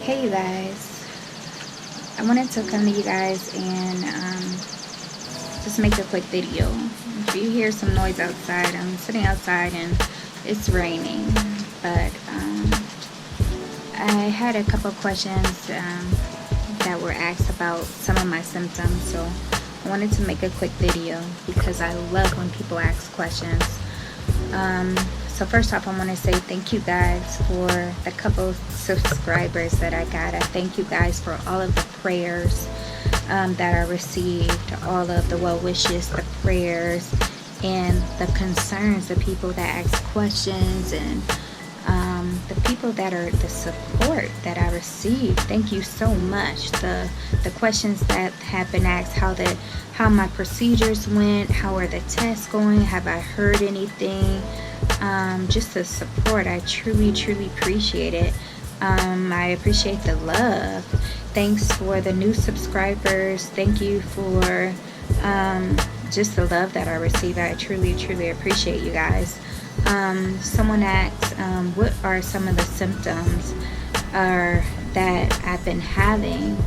Hey you guys, I wanted to come to you guys and just make a quick video. If you hear some noise outside, I'm sitting outside and it's raining, but I had a couple of questions that were asked about some of my symptoms, so I wanted to make a quick video because I love when people ask questions. So first off, I want to say thank you guys for the couple subscribers that I got. I thank you guys for all of the prayers that I received, all of the well wishes, the prayers, and the concerns, the people that ask questions, and the people that are the support that I received. Thank you so much. The questions that have been asked, how my procedures went, how are the tests going, have I heard anything, just the support. I truly appreciate it. I appreciate the love. Thanks for the new subscribers. Thank you for just the love that I receive. I truly appreciate you guys. Someone asked, what are some of the symptoms that I've been having?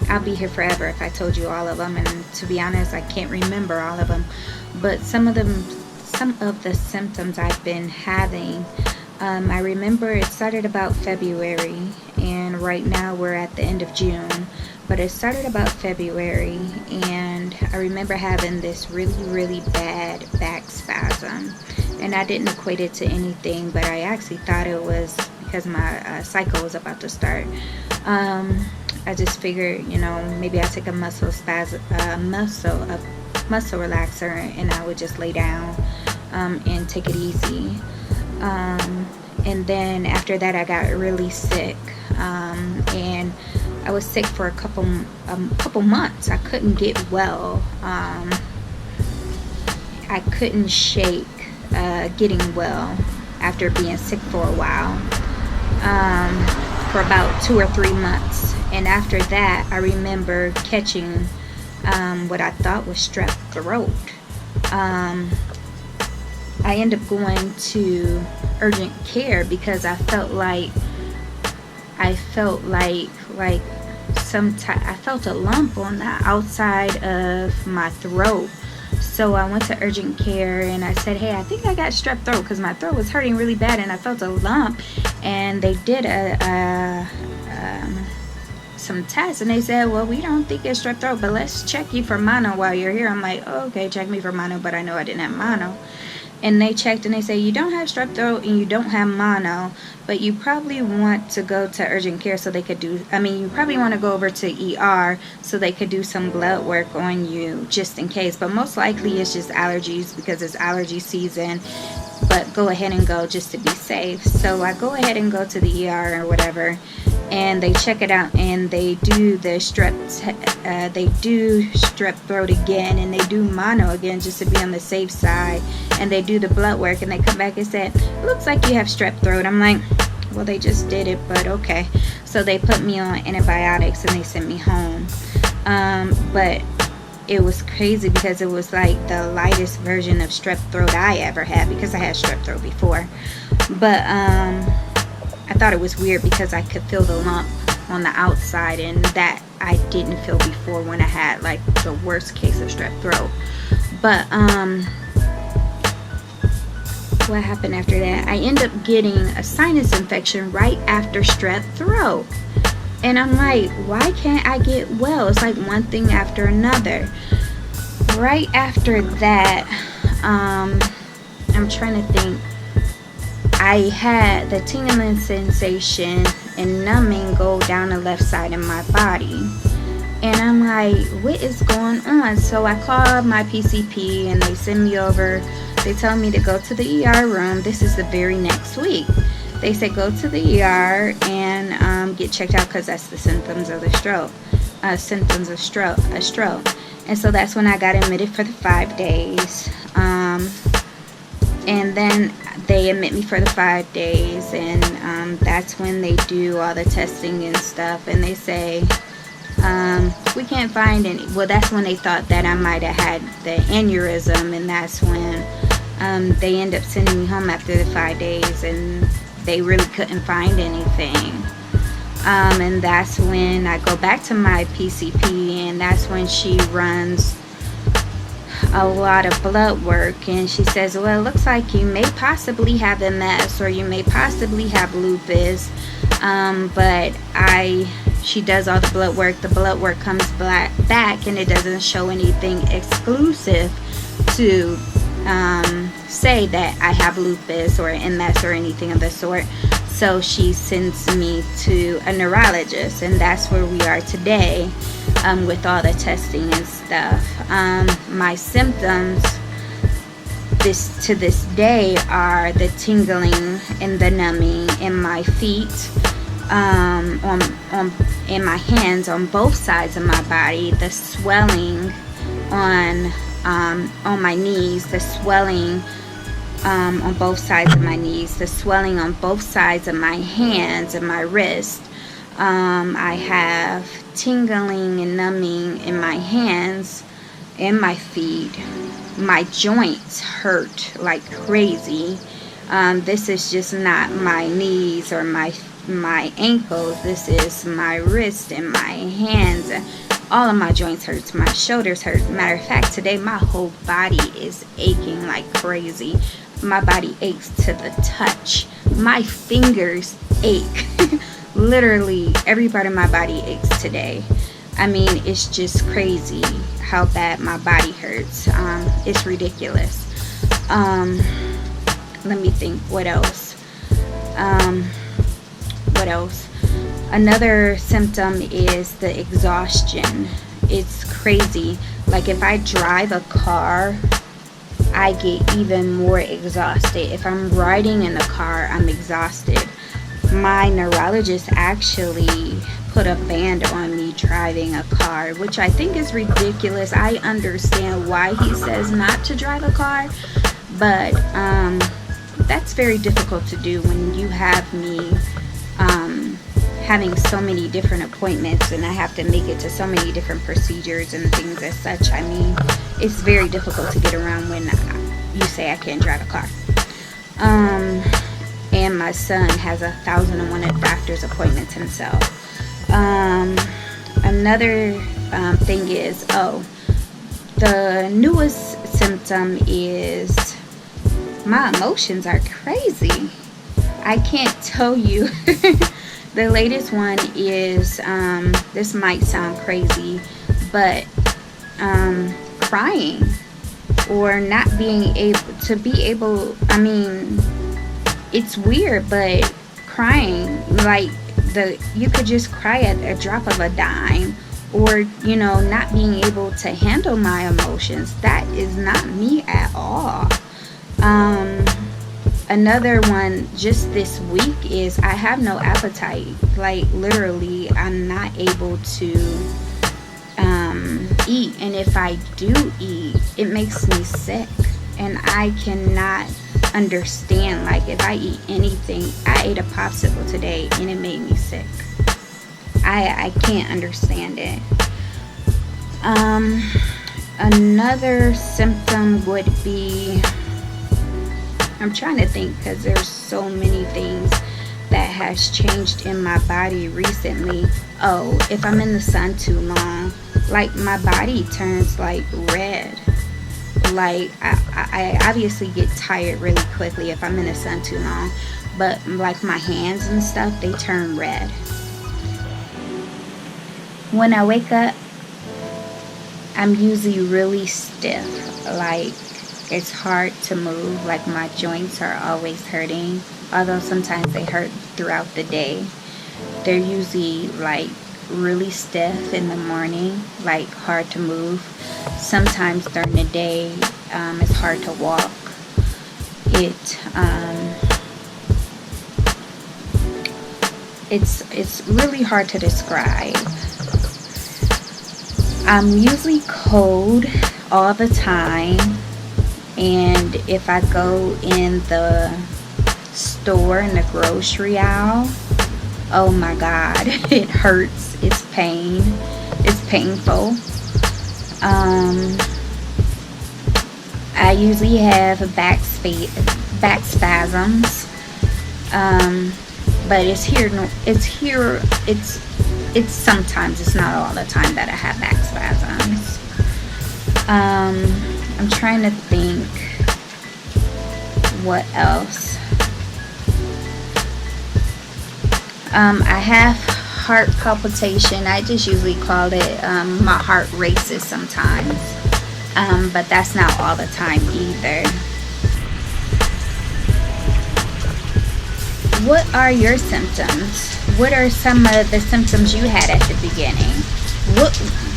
I'll be here forever if I told you all of them, and to be honest, I can't remember all of them, but some of the symptoms I've been having, I remember it started about February, and right now we're at the end of June, but it started about February, and I remember having this really bad back spasm, and I didn't equate it to anything, but I actually thought it was because my cycle was about to start. I just figured, maybe I take a muscle relaxer, and I would just lay down and take it easy. And then after that, I got really sick, and I was sick for a couple months. I couldn't get well. I couldn't shake getting well after being sick for a while, for about 2 or 3 months. And after that, I remember catching what I thought was strep throat. I ended up going to urgent care because I felt like I felt a lump on the outside of my throat. So I went to urgent care and I said, hey, I think I got strep throat, because my throat was hurting really bad and I felt a lump. And they did some tests, and they said, well, we don't think it's strep throat, but let's check you for mono while you're here. I'm like, oh, okay, check me for mono, but I know I didn't have mono. And they checked and they say, you don't have strep throat and you don't have mono, but you probably want to go to urgent care so they could you probably want to go over to ER so they could do some blood work on you just in case. But most likely it's just allergies because it's allergy season, but go ahead and go just to be safe. So I go ahead and go to the ER or whatever, and they check it out, and they do the strep throat again, and they do mono again just to be on the safe side, and they do the blood work, and they come back and said, looks like you have strep throat. I'm like, well, they just did it, but okay. So they put me on antibiotics and they sent me home. But it was crazy because it was like the lightest version of strep throat I ever had, because I had strep throat before. But I thought it was weird because I could feel the lump on the outside, and that I didn't feel before when I had like the worst case of strep throat. But what happened after that? I ended up getting a sinus infection right after strep throat. And I'm like, why can't I get well? It's like one thing after another. Right after that, I'm trying to think. I had the tingling sensation and numbing go down the left side of my body. And I'm like, what is going on? So I called my PCP and they send me over. They tell me to go to the ER room. This is the very next week. They say go to the ER and get checked out because that's the symptoms of the stroke. A stroke. And so that's when I got admitted for the 5 days. And then they admit me for the 5 days, and that's when they do all the testing and stuff, and they say, we can't find any. Well, that's when they thought that I might have had the aneurysm, and that's when they end up sending me home after the 5 days, and they really couldn't find anything. And that's when I go back to my PCP, and that's when she runs a lot of blood work, and she says, well, it looks like you may possibly have MS, or you may possibly have lupus. But she does all the blood work. The blood work comes back, and it doesn't show anything exclusive to say that I have lupus or MS or anything of the sort. So she sends me to a neurologist, and that's where we are today, with all the testing and stuff. My symptoms to this day are the tingling and the numbing in my feet, in my hands on both sides of my body, the swelling on my knees, the swelling on both sides of my knees, the swelling on both sides of my hands and my wrist. I have tingling and numbing in my hands and my feet. My joints hurt like crazy. This is just not my knees or my ankles. This is my wrist and my hands. All of my joints hurt. My shoulders hurt. Matter of fact, today my whole body is aching like crazy. My body aches to the touch. My fingers ache. Literally every part of my body aches today. I mean, it's just crazy how bad my body hurts. It's ridiculous. Let me think, what else? Another symptom is the exhaustion. It's crazy. Like if I drive a car, I get even more exhausted. If I'm riding in a car, I'm exhausted. My neurologist actually put a band on me driving a car, which I think is ridiculous. I understand why he says not to drive a car, but that's very difficult to do when you have me having so many different appointments, and I have to make it to so many different procedures and things as such. I mean, it's very difficult to get around when you say I can't drive a car. And my son has 1,001 doctor's appointments himself. Another thing is, the newest symptom is my emotions are crazy. I can't tell you. The latest one is, this might sound crazy, but crying, or not being able, I mean, it's weird, but crying, like you could just cry at a drop of a dime, or, not being able to handle my emotions. That is not me at all. Another one just this week is I have no appetite. Like literally, I'm not able to eat, and if I do eat, it makes me sick, and I cannot understand. Like if I eat anything, I ate a popsicle today and it made me sick. I can't understand it. Another symptom would be, I'm trying to think because there's so many things that has changed in my body recently. If I'm in the sun too long, like my body turns like red. Like I obviously get tired really quickly if I'm in the sun too long, but like my hands and stuff, they turn red. When I wake up, I'm usually really stiff. Like it's hard to move. Like my joints are always hurting, although sometimes they hurt throughout the day. They're usually like really stiff in the morning, like hard to move. Sometimes during the day, it's hard to walk. It's really hard to describe. I'm usually cold all the time, and if I go in the store, in the grocery aisle, oh my God, it hurts. It's painful. I usually have back spasms. But it's here. It's sometimes. It's not all the time that I have back spasms. I'm trying to think what else. I have heart palpitation. I just usually call it my heart races sometimes, but that's not all the time either. What are your symptoms? What are some of the symptoms you had at the beginning?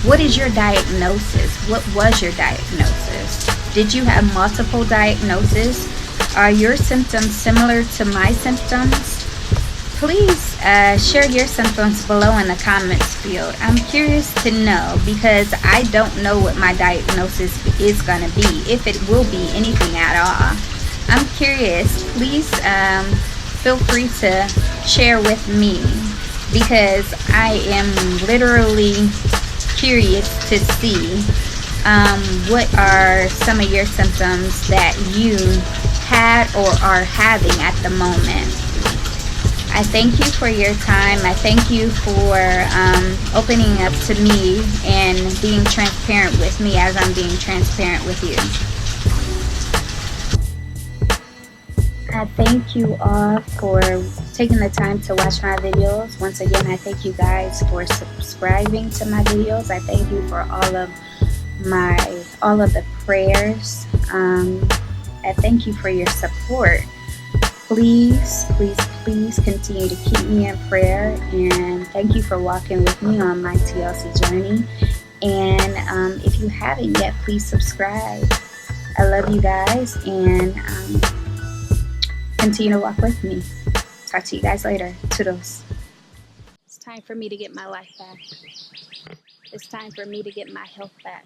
What is your diagnosis? What was your diagnosis? Did you have multiple diagnoses? Are your symptoms similar to my symptoms? Please share your symptoms below in the comments field. I'm curious to know, because I don't know what my diagnosis is going to be, if it will be anything at all. I'm curious. Please feel free to share with me, because I am literally curious to see what are some of your symptoms that you had or are having at the moment. I thank you for your time. I thank you for opening up to me and being transparent with me as I'm being transparent with you. I thank you all for taking the time to watch my videos. Once again, I thank you guys for subscribing to my videos. I thank you for all of the prayers. I thank you for your support. Please, please, please continue to keep me in prayer, and thank you for walking with me on my TLC journey. And if you haven't yet, please subscribe. I love you guys, and continue to walk with me. Talk to you guys later. Toodles. It's time for me to get my life back. It's time for me to get my health back.